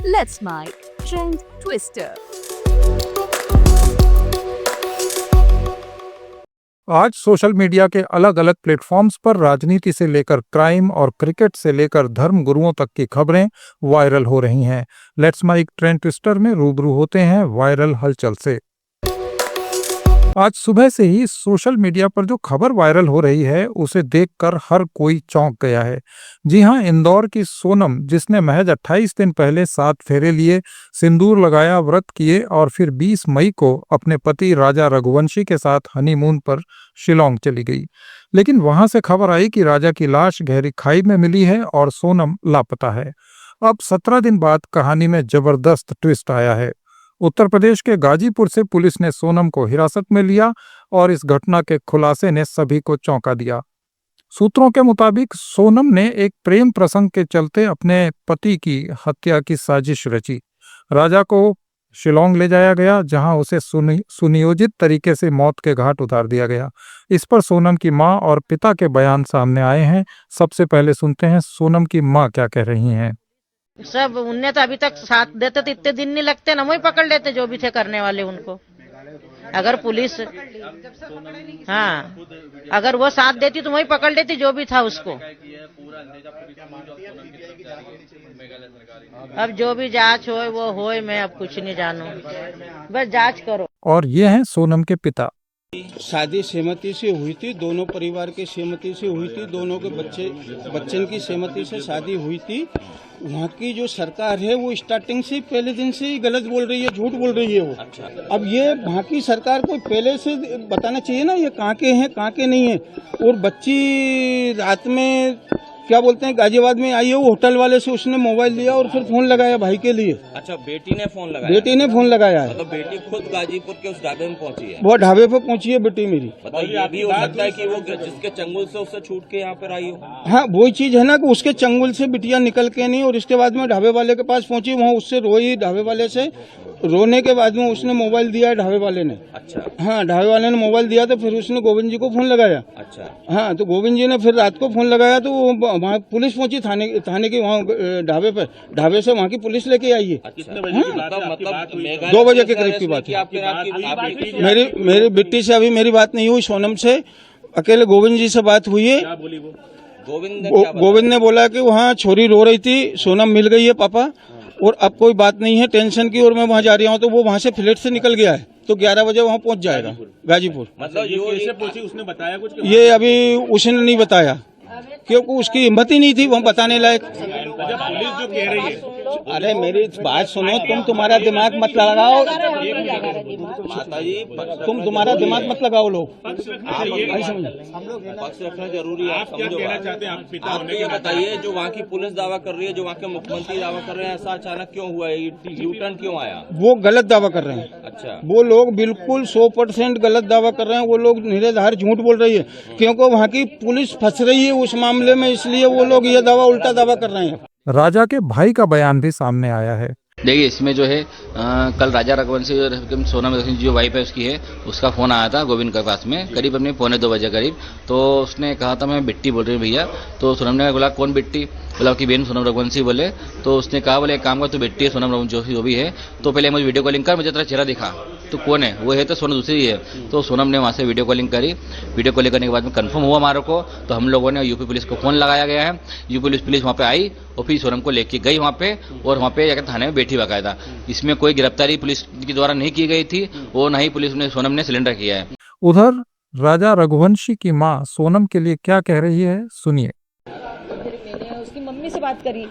Let's My Trend Twister. आज social media के अलग अलग प्लेटफॉर्म्स पर राजनीति से लेकर क्राइम और क्रिकेट से लेकर धर्म गुरुओं तक की खबरें वायरल हो रही हैं। लेट्स माइक ट्रेंड ट्विस्टर में रूबरू होते हैं वायरल हलचल से। आज सुबह से ही सोशल मीडिया पर जो खबर वायरल हो रही है उसे देखकर हर कोई चौंक गया है। जी हां, इंदौर की सोनम, जिसने महज 28 दिन पहले 7 फेरे लिए, सिंदूर लगाया, व्रत किए और फिर 20 मई को अपने पति राजा रघुवंशी के साथ हनीमून पर शिलोंग चली गई। लेकिन वहां से खबर आई कि राजा की लाश गहरी खाई में मिली है और सोनम लापता है। अब 17 दिन बाद कहानी में जबरदस्त ट्विस्ट आया है। उत्तर प्रदेश के गाजीपुर से पुलिस ने सोनम को हिरासत में लिया और इस घटना के खुलासे ने सभी को चौंका दिया। सूत्रों के मुताबिक सोनम ने एक प्रेम प्रसंग के चलते अपने पति की हत्या की साजिश रची। राजा को शिलोंग ले जाया गया, जहां उसे सुनियोजित तरीके से मौत के घाट उतार दिया गया। इस पर सोनम की मां और पिता के बयान सामने आए हैं। सबसे पहले सुनते हैं सोनम की मां क्या कह रही हैं। सब उनने तो अभी तक साथ देते तो इतने दिन नहीं लगते ना, वही पकड़ लेते जो भी थे करने वाले उनको। अगर पुलिस अगर वो साथ देती तो वही पकड़ लेती जो भी था उसको। अब जो भी जांच होए वो होए, मैं अब कुछ नहीं जानू, बस जांच करो। और ये हैं सोनम के पिता। शादी सहमति से हुई थी, दोनों परिवार की सहमति से हुई थी, दोनों के बच्चन की सहमति से शादी हुई थी। वहाँ की जो सरकार है वो स्टार्टिंग से पहले दिन से ही गलत बोल रही है, झूठ बोल रही है वो। अब ये वहाँ की सरकार को पहले से बताना चाहिए ना ये कहाँ के हैं कहाँ के नहीं है। और बच्ची रात में क्या बोलते हैं गाजियाबाद में आई है, वो होटल वाले से उसने मोबाइल लिया और फिर फोन लगाया भाई के लिए। अच्छा, बेटी ने फोन लगाया? बेटी ने फोन लगाया है। मतलब बेटी खुद गाजीपुर के उस ढाबे में पहुंची है? वो ढाबे पे पहुंची है बेटी मेरी। मतलब ये भी हो सकता है कि वो जिसके चंगुल से उससे छूट के यहाँ पर आई हो? हाँ, वही चीज है ना कि उसके चंगुल से बिटिया निकल के नहीं, और इसके बाद में ढाबे वाले के पास पहुंची, वहाँ उससे रोई ढाबे वाले से। रोने के बाद में उसने मोबाइल दिया है ढाबे वाले ने। अच्छा। हाँ, ढाबे वाले ने मोबाइल दिया तो फिर उसने गोविंद जी को फोन लगाया। अच्छा। हाँ, तो गोविंद जी ने फिर रात को फोन लगाया तो वहाँ पुलिस पहुंची थाने की, वहाँ ढाबे पे, ढाबे से वहाँ की पुलिस लेके आई है। मतलब 2 बजे के करीब की बात है। मेरी बेटी से अभी मेरी बात नहीं हुई, सोनम से अकेले गोविंद जी से बात हुई है। गोविंद ने बोला कि वहाँ छोरी रो रही थी, सोनम मिल गई है पापा, और अब कोई बात नहीं है टेंशन की, और मैं वहाँ जा रहा हूँ। तो वो वहाँ से फ्लैट से निकल गया है, तो 11 बजे वहाँ पहुँच जाएगा गाजीपुर। मतलब ये कैसे पहुंची, उसने बताया कुछ? ये अभी उसने नहीं बताया क्योंकि उसकी हिम्मत ही नहीं थी वहाँ बताने लायक। पुलिस जो कह रही है, अरे मेरी बात सुनो, तुम्हारा दिमाग मत लगाओ माताजी, तुम्हारा दिमाग मत लगाओ लोग। पक्ष रखना जरूरी है। आप क्या कहना चाहते हैं आप पिता होने के? बताइए, जो वहाँ की पुलिस दावा कर रही है, जो वहाँ के मुख्यमंत्री दावा कर रहे हैं, ऐसा अचानक क्यों हुआ है? यू टर्न क्यों आया? वो गलत दावा कर रहे हैं। अच्छा। वो लोग बिल्कुल 100% गलत दावा कर रहे हैं। वो लोग निराधार झूठ बोल रही है, क्योंकि वहाँ की पुलिस फंस रही है उस मामले में, इसलिए वो लोग ये दावा उल्टा दावा कर रहे हैं। राजा के भाई का बयान भी सामने आया है। देखिए, इसमें जो है कल राजा रघुवंशी और सोनम रघुवंशी जो वाइफ है उसकी है, उसका फोन आया था गोविंद के पास में करीब अपने 1:45 बजे करीब। तो उसने कहा था मैं बिट्टी बोल रही हूँ भैया। तो सोनम ने बोला कौन बिट्टी? बोला कि बहन सोनम रघुवंशी बोले। तो उसने कहा बोले एक काम कर, तू बिट्टी है सोनम रघुवंशी जो भी है, तो पहले मुझे वीडियो कॉलिंग कर, मुझे तेरा चेहरा दिखा, तो कौन है? वो है तो सोनम दूसरी है। तो सोनम ने वहाँ से वीडियो कॉलिंग करी। वीडियो कॉलिंग करने के बाद में कंफर्म हुआ हमारे को, तो हम लोगों ने यूपी पुलिस को फोन लगाया गया है। यूपी पुलिस वहाँ पे आई और फिर सोनम को लेके गई वहाँ पे, और वहाँ पे जाकर थाने में बैठी बाकायदा। इसमें कोई गिरफ्तारी पुलिस के द्वारा नहीं की गई थी, और न ही पुलिस ने सोनम ने सिलेंडर किया है। उधर राजा रघुवंशी की मां सोनम के लिए क्या कह रही है, सुनिए। मैंने उसकी मम्मी से बात करी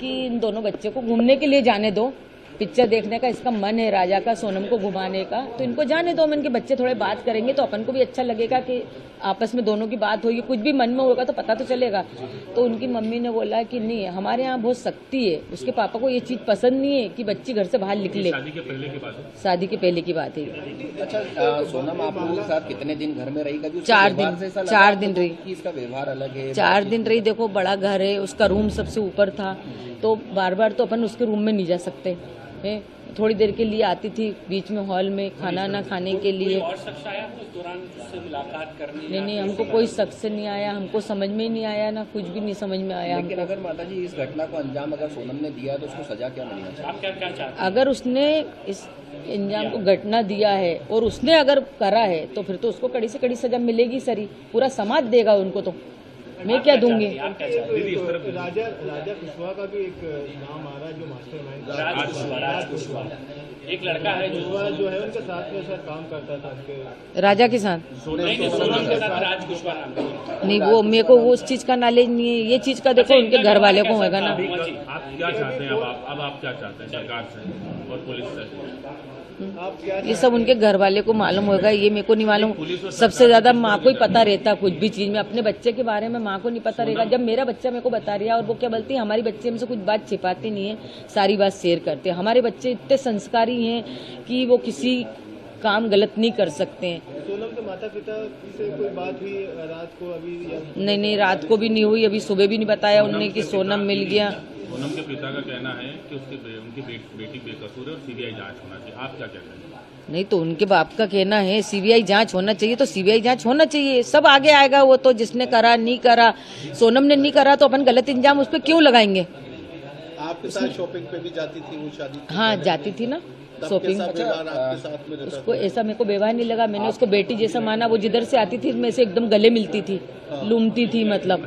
कि इन दोनों बच्चे को घूमने के लिए जाने दो, पिक्चर देखने का इसका मन है राजा का, सोनम को घुमाने का, तो इनको जाने दो। इनके बच्चे थोड़े बात करेंगे तो अपन को भी अच्छा लगेगा कि आपस में दोनों की बात होगी, कुछ भी मन में होगा तो पता तो चलेगा। तो उनकी मम्मी ने बोला कि नहीं, हमारे यहाँ बहुत सख्ती है, उसके पापा को ये चीज पसंद नहीं है कि बच्ची घर से बाहर निकले। शादी के पहले की बात है। अच्छा, सोनम आप लोगों के साथ कितने दिन घर में रही? 4 दिन रही। इसका व्यवहार अलग है? 4 दिन रही। देखो, बड़ा घर है, उसका रूम सबसे ऊपर था, तो बार बार तो अपन उसके रूम में नहीं जा सकते, है। थोड़ी देर के लिए आती थी बीच में हॉल में खाना ना खाने के लिए। और शख्स आया उस दौरान उससे मुलाकात करनी? नहीं, हमको कोई शख्स नहीं आया, हमको समझ में ही नहीं आया, ना कुछ भी नहीं समझ में आया लेकिन हमको। अगर माता जी इस घटना को अंजाम अगर सोनम ने दिया तो उसको सजा क्या मिलना चाहिए? आप क्या क्या चाहते हैं? अगर उसने इस अंजाम को घटना दिया है और उसने अगर करा है तो फिर तो उसको कड़ी से कड़ी सजा मिलेगी सर ही। पूरा समाज देगा उनको, तो मैं क्या दूंगी? आप क्या चाहते हैं? राजा कुशवाहा का भी एक नाम आ रहा है जो मास्टरमाइंड राज कुशवाहा एक लड़का है जो है उनके साथ में सर काम करता था उनके राजा के साथ सोनम के साथ राज कुशवाहा नाम का। नहीं, वो मेरे को वो उस चीज का नॉलेज नहीं है। ये चीज का देखो उनके घर वाले को होगा ना। आप क्या चाहते हैं? अब आप क्या चाहते हैं सरकार से और पुलिस से? ये सब उनके घर वाले को मालूम होगा, ये मेरे को नहीं मालूम। सबसे ज्यादा माँ को ही पता रहता कुछ भी चीज में। अपने बच्चे के बारे में माँ को नहीं पता रहेगा। जब मेरा बच्चा मेरे को बता रहा है और वो क्या बोलती है, हमारी बच्चे हमसे कुछ बात छिपाती नहीं है, सारी बात शेयर करते हैं। हमारे बच्चे इतने संस्कारी हैं कि वो किसी काम गलत नहीं कर सकते हैं। सोनम के माता पिता से कोई बात हुई रात को अभी? नहीं, रात को भी नहीं हुई, अभी सुबह भी नहीं बताया उनने कि सोनम मिल गया। सोनम के पिता का कहना है कि उनकी बेटी बेकसूर है और सीबीआई जांच होना चाहिए। आप क्या कहते हैं? नहीं, तो उनके बाप का कहना है सीबीआई जांच होना चाहिए, तो सीबीआई जांच होना चाहिए। सब आगे आएगा वो तो, जिसने करा नहीं करा। सोनम ने नहीं करा तो अपन गलत इंजाम उस पर क्यों लगाएंगे? आपके साथ शॉपिंग पे भी जाती थी वो शादी? हाँ, जाती थी ना शॉपिंग। आपके साथ में रहता उसको ऐसा मेरे को व्यवहार नहीं लगा। मैंने उसको बेटी जैसा माना। वो जिधर से आती थी मैं से एकदम गले मिलती थी, लूमती थी, मतलब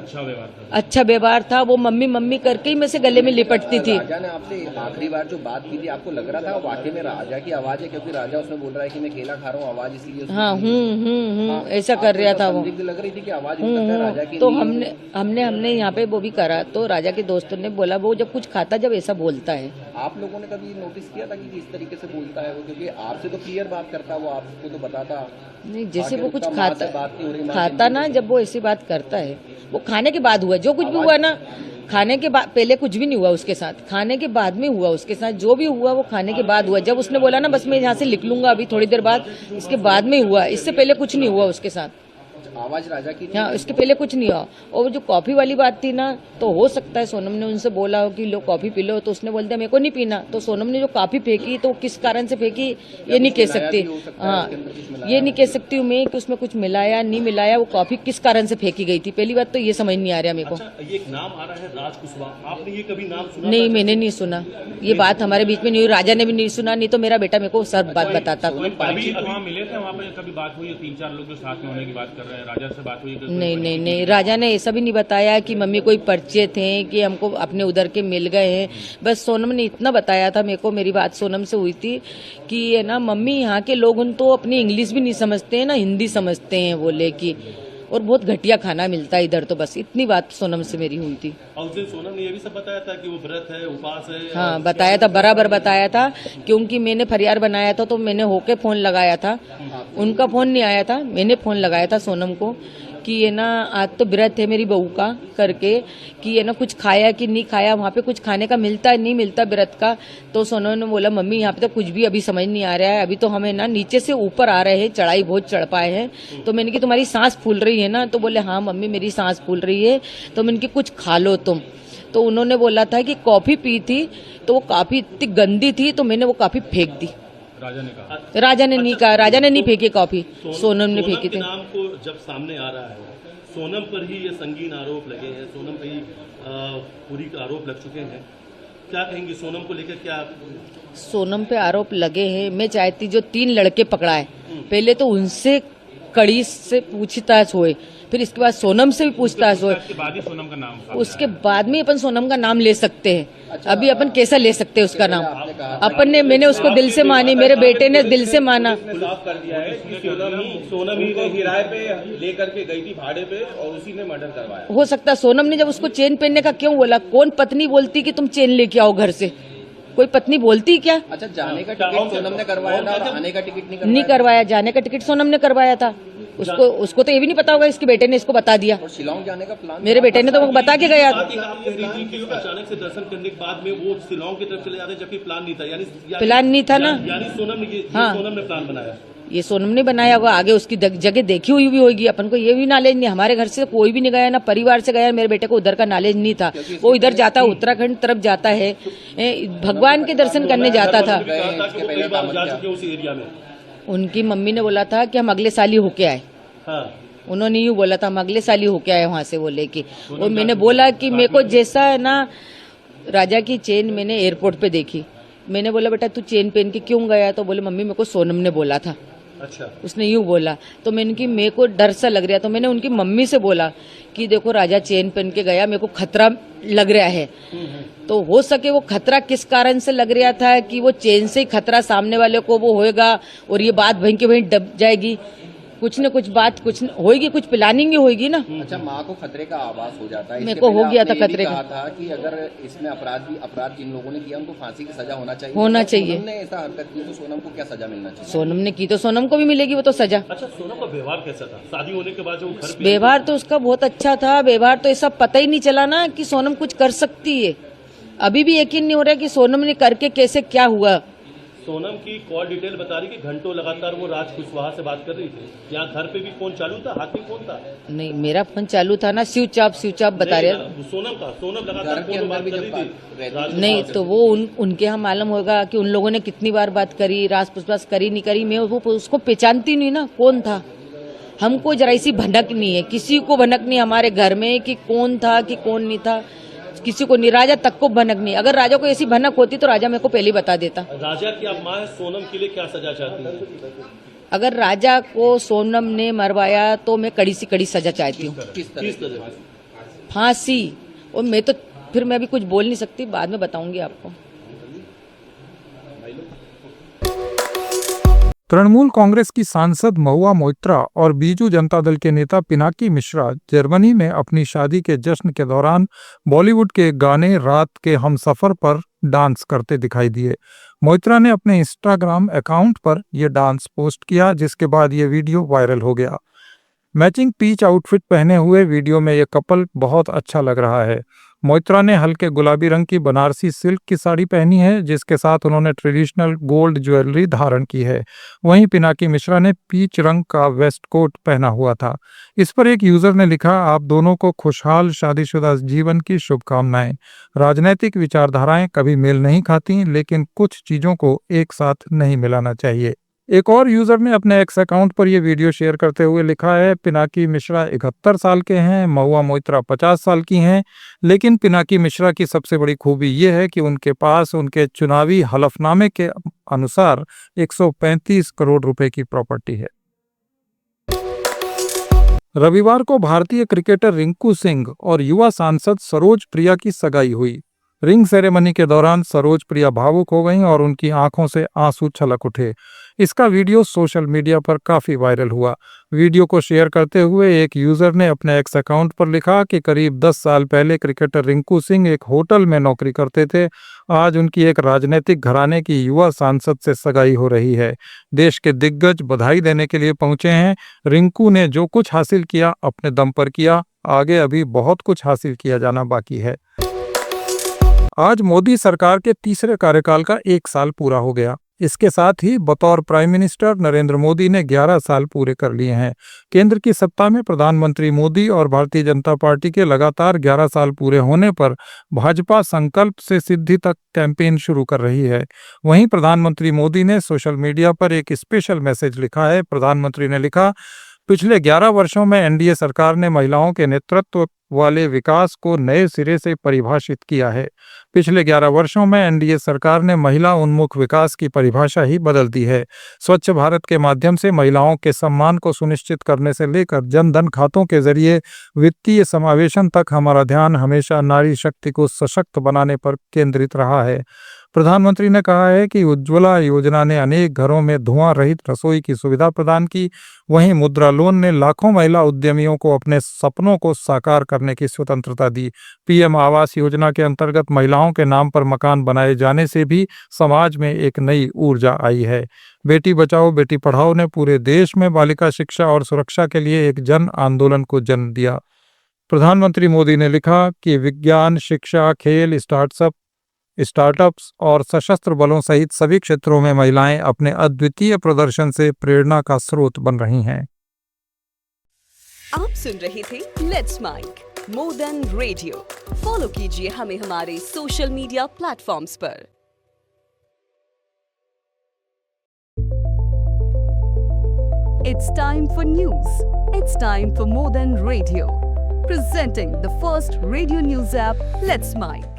अच्छा व्यवहार था। वो मम्मी मम्मी करके ही मैं से गले में लिपटती थी। राजा ने आपसे आखिरी बार जो बात की थी आपको लग रहा था वाकई में राजा की आवाज है? क्योंकि राजा उसमें बोल रहा है कि मैं केला खा रहा हूँ, आवाज इसलिए हाँ, ऐसा कर रहा था वो। लग रही थी कि आवाज राजा की। तो हमने यहाँ पे वो भी करा, तो राजा के दोस्तों ने बोला वो जब कुछ खाता जब ऐसा बोलता है। आप लोगों ने कभी नोटिस किया था कि इस तरीके से बोलता है वो? क्योंकि आपसे तो क्लियर बात करता, वो आपको तो बताता नहीं, जैसे वो कुछ बात नहीं हो रही खाता ना, जब वो ऐसी बात करता है। वो खाने के बाद हुआ जो कुछ भी हुआ ना, खाने के बाद, पहले कुछ भी नहीं हुआ उसके साथ, खाने के बाद में हुआ उसके साथ। जो भी हुआ वो खाने के बाद हुआ। जब उसने बोला ना बस मैं यहाँ से लिख लूंगा अभी थोड़ी देर बाद, इसके बाद में हुआ, इससे पहले कुछ नहीं हुआ उसके साथ। आवाज राजा की? हाँ, इसके पहले कुछ नहीं हुआ। और जो कॉफी वाली बात थी ना, तो हो सकता है सोनम ने उनसे बोला हो कि लो कॉफी पी लो, तो उसने बोल दिया मेरे को नहीं पीना। तो सोनम ने जो कॉफी फेंकी तो किस कारण से फेंकी ये नहीं कह सकती। हाँ, ये नहीं कह सकती हूँ मैं कि उसमें कुछ मिलाया नहीं मिलाया। वो कॉफी किस कारण से फेंकी गई थी, पहली बात तो ये समझ नहीं आ रहा मेरे को। ये एक नाम आ रहा है राज कुशवाहा, आपने ये कभी नाम सुना? नहीं, मैंने नहीं सुना। ये बात हमारे बीच में नहीं हुई, राजा ने भी नहीं सुना। नहीं तो मेरा बेटा मेरे को सब बात बताता। अभी वहाँ मिले थे, वहाँ पे कभी बात हुई? 3-4 लोग जो साथ में होने की बात कर रहे हैं, राजा से बात हुई? नहीं, राजा ने ऐसा भी नहीं बताया कि मम्मी कोई परिचय थे कि हमको अपने उधर के मिल गए हैं। बस सोनम ने इतना बताया था मेरे को, मेरी बात सोनम से हुई थी कि है ना मम्मी यहाँ के लोग उन तो अपनी इंग्लिश भी नहीं समझते हैं ना हिंदी समझते हैं बोले कि, और बहुत घटिया खाना मिलता है इधर। तो बस इतनी बात सोनम से मेरी हुई थी। और उस दिन सोनम ने ये भी सब बताया था कि वो व्रत है, उपास है? हाँ, बताया था, बराबर बताया था। क्योंकि मैंने फरियाद बनाया था तो मैंने होके फोन लगाया था, उनका फोन नहीं आया था, मैंने फोन लगाया था सोनम को कि ये ना आज तो व्रत है मेरी बहू का करके, कि ये ना कुछ खाया कि नहीं खाया, वहाँ पे कुछ खाने का मिलता है नहीं मिलता व्रत का। तो सोनम ने बोला मम्मी यहाँ पे तो कुछ भी अभी समझ नहीं आ रहा है, अभी तो हमें ना नीचे से ऊपर आ रहे हैं, चढ़ाई बहुत चढ़ पाए हैं। तो मैंने कि तुम्हारी सांस फूल रही है ना? तो बोले हाँ मम्मी मेरी सांस फूल रही है। तो मैंने कि कुछ खा लो तुम। तो उन्होंने बोला था कि कॉफी पी थी, तो वो काफी इतनी गंदी थी तो मैंने वो काफी फेंक दी। राजा ने कहा? राजा ने नहीं कहा, राजा ने नहीं फेंकी कॉफी, सोनम ने फेंकी थी। नाम को जब सामने आ रहा है, सोनम पर ही ये संगीन आरोप लगे हैं, सोनम पर ही पूरी आरोप लग चुके हैं, क्या कहेंगे सोनम को लेकर? क्या सोनम पे आरोप लगे हैं, मैं चाहती जो 3 लड़के पकड़ा है पहले तो उनसे कड़ी से पूछताछ होए, फिर इसके बाद सोनम से भी पूछताछ होए, उसके बाद ही सोनम का नाम? उसके बाद में अपन सोनम का नाम ले सकते हैं। अभी अपन कैसा ले सकते हैं उसका नाम? अपन ने, मैंने उसको दिल से मानी, मेरे बेटे ने दिल से माना। खुलाफ कर दिया है कि सोनम ही ने किराए पे लेकर के गई थी भाड़े पे और उसी ने मर्डर करवाया। हो सकता है सोनम ने जब उसको चेन पहनने का क्यों बोला? कौन पत्नी बोलती कि तुम चेन लेके आओ घर से? कोई पत्नी बोलती क्या? अच्छा, जाने का टिकट सोनम ने करवाया था और आने का टिकट नहीं करवाया। जाने का टिकट सोनम ने करवाया था। उसको तो ये भी नहीं पता होगा, इसके बेटे ने इसको बता दिया। और शिलांग जाने का प्लान मेरे बेटे ने तो वो बता के गया। अचानक से दर्शन करने के बाद में वो शिलांग की तरफ चले जाते जबकि प्लान नहीं था, यानी प्लान नहीं था ना? यानी सोनम ने हाँ, सोनम ने प्लान बनाया। ये सोनम ने बनाया होगा, आगे उसकी जगह देखी हुई भी होगी, अपन को ये भी नॉलेज नहीं। हमारे घर से कोई भी नहीं गया, ना परिवार से गया, मेरे बेटे को उधर का नॉलेज नहीं था। वो इधर जाता, उत्तराखंड तरफ जाता है, भगवान के दर्शन करने जाता था। उनकी मम्मी ने बोला था कि हम अगले साल ही होके आए। उन्होंने यूँ बोला था हम अगले साल ही होके आए वहां से वो लेके। और मैंने बोला कि मेरे को जैसा है ना, राजा की चेन मैंने एयरपोर्ट पे देखी। मैंने बोला बेटा तू चेन पहन के क्यों गया? तो बोले मम्मी मेरे को सोनम ने बोला था। अच्छा। उसने यूँ बोला तो मैंने कि मेरे को डर सा लग रहा, तो मैंने उनकी मम्मी से बोला कि देखो राजा चेन पहन के गया, मेरे को खतरा लग रहा है। तो हो सके वो खतरा किस कारण से लग रहा था कि वो चेन से ही खतरा सामने वाले को वो होएगा और ये बात वहीं के वहीं दब जाएगी। कुछ न कुछ बात कुछ होगी, कुछ प्लानिंग ही होगी ना। अच्छा, माँ को खतरे का आभास हो जाता है। मेरे को हो गया था खतरे का। था कि अगर इसमें अपराध जिन लोगों ने किया उनको फांसी की सजा होना चाहिए। सोनम ने ऐसा हरकत की तो सोनम को क्या सजा मिलना चाहिए? सोनम ने की तो सोनम को भी मिलेगी वो तो सजा। अच्छा, सोनम का व्यवहार कैसा था शादी होने के बाद? जो व्यवहार तो उसका बहुत अच्छा था। व्यवहार तो ऐसा पता ही नहीं चला ना कि सोनम कुछ कर सकती है। अभी भी यकीन नहीं हो रहा कि सोनम ने करके कैसे क्या हुआ। सोनम की कॉल डिटेल बता रही कि घंटों लगातार वो राज कुशवाहा से बात कर रही थी। यहाँ घर पे भी फोन चालू था, हाथ में फोन था? नहीं, मेरा फोन चालू था ना, स्विच ऑफ बता रहे। सोनम लगातार फोन पे बात कर रही थी। नहीं तो वो उनके यहाँ मालूम होगा कि उन लोगों ने कितनी बार बात करी, राज पुछताछ करी नहीं करी। मैं वो उसको पहचानती नहीं ना कौन था। हमको जरा सी भनक नहीं है, किसी को भनक नहीं हमारे घर में कि कौन था कि कौन नहीं था, किसी को नहीं। राजा तक को भनक नहीं। अगर राजा को ऐसी भनक होती तो राजा मेरे को पहले बता देता। राजा की आप माँ है, सोनम के लिए क्या सजा चाहती है? अगर राजा को सोनम ने मरवाया तो मैं कड़ी से कड़ी सजा चाहती हूँ। किस तरह? फांसी। और मैं तो फिर मैं भी कुछ बोल नहीं सकती, बाद में बताऊंगी आपको। तृणमूल कांग्रेस की सांसद महुआ मोइत्रा और बीजू जनता दल के नेता पिनाकी मिश्रा जर्मनी में अपनी शादी के जश्न के दौरान बॉलीवुड के गाने रात के हमसफर पर डांस करते दिखाई दिए। मोइत्रा ने अपने इंस्टाग्राम अकाउंट पर यह डांस पोस्ट किया, जिसके बाद ये वीडियो वायरल हो गया। मैचिंग पीच आउटफिट पहने हुए वीडियो में यह कपल बहुत अच्छा लग रहा है। मोइत्रा ने हल्के गुलाबी रंग की बनारसी सिल्क की साड़ी पहनी है, जिसके साथ उन्होंने ट्रेडिशनल गोल्ड ज्वेलरी धारण की है। वहीं पिनाकी मिश्रा ने पीच रंग का वेस्ट कोट पहना हुआ था। इस पर एक यूजर ने लिखा, आप दोनों को खुशहाल शादीशुदा जीवन की शुभकामनाएं। राजनीतिक विचारधाराएं कभी मेल नहीं खाती, लेकिन कुछ चीजों को एक साथ नहीं मिलाना चाहिए। एक और यूजर ने अपने एक्स अकाउंट पर यह वीडियो शेयर करते हुए लिखा है, पिनाकी मिश्रा 71 साल के हैं, महुआ मोइत्रा 50 साल की हैं, लेकिन पिनाकी मिश्रा की सबसे बड़ी खूबी यह है कि उनके पास उनके चुनावी हलफनामे के अनुसार 135 करोड़ रुपए की प्रॉपर्टी है। रविवार को भारतीय क्रिकेटर रिंकू सिंह और युवा सांसद सरोज प्रिया की सगाई हुई। रिंग सेरेमनी के दौरान सरोज प्रिया भावुक हो गईं और उनकी आंखों से आंसू छलक उठे। इसका वीडियो सोशल मीडिया पर काफी वायरल हुआ। वीडियो को शेयर करते हुए एक यूजर ने अपने एक्स अकाउंट पर लिखा कि करीब 10 साल पहले क्रिकेटर रिंकू सिंह एक होटल में नौकरी करते थे। आज उनकी एक राजनीतिक घराने की युवा सांसद से सगाई हो रही है। देश के दिग्गज बधाई देने के लिए पहुंचे हैं। रिंकू ने जो कुछ हासिल किया अपने दम पर किया, आगे अभी बहुत कुछ हासिल किया जाना बाकी है। आज मोदी सरकार के तीसरे कार्यकाल का 1 साल पूरा हो गया। इसके साथ ही बतौर प्राइम मिनिस्टर नरेंद्र मोदी ने 11 साल पूरे कर लिए हैं। केंद्र की सत्ता में प्रधानमंत्री मोदी और भारतीय जनता पार्टी के लगातार 11 साल पूरे होने पर भाजपा संकल्प से सिद्धि तक कैंपेन शुरू कर रही है। वहीं प्रधानमंत्री मोदी ने सोशल मीडिया पर एक स्पेशल मैसेज लिखा है। प्रधानमंत्री ने लिखा, पिछले 11 वर्षों में एनडीए सरकार ने महिलाओं के नेतृत्व वाले विकास को नए सिरे से परिभाषित किया है। पिछले 11 वर्षों में एनडीए सरकार ने महिला उन्मुख विकास की परिभाषा ही बदल दी है। स्वच्छ भारत के माध्यम से महिलाओं के सम्मान को सुनिश्चित करने से लेकर जन धन खातों के जरिए वित्तीय समावेशन तक हमारा ध्यान हमेशा नारी शक्ति को सशक्त बनाने पर केंद्रित रहा है। प्रधानमंत्री ने कहा है कि उज्ज्वला योजना ने अनेक घरों में धुआं रहित रसोई की सुविधा प्रदान की। वहीं मुद्रा लोन ने लाखों महिला उद्यमियों को अपने सपनों को साकार करने की स्वतंत्रता दी। पीएम आवास योजना के अंतर्गत महिलाओं के नाम पर मकान बनाए जाने से भी समाज में एक नई ऊर्जा आई है। बेटी बचाओ बेटी पढ़ाओ ने पूरे देश में बालिका शिक्षा और सुरक्षा के लिए एक जन आंदोलन को जन्म दिया। प्रधानमंत्री मोदी ने लिखा कि विज्ञान, शिक्षा, खेल, स्टार्टअप स्टार्टअप्स और सशस्त्र बलों सहित सभी क्षेत्रों में महिलाएं अपने अद्वितीय प्रदर्शन से प्रेरणा का स्रोत बन रही हैं। आप सुन रहे थे let's mike more than radio. Follow कीजिए हमें हमारे सोशल मीडिया प्लेटफॉर्म्स पर। It's time for news. It's time for more than radio. Presenting the first radio news app, Let's Mike.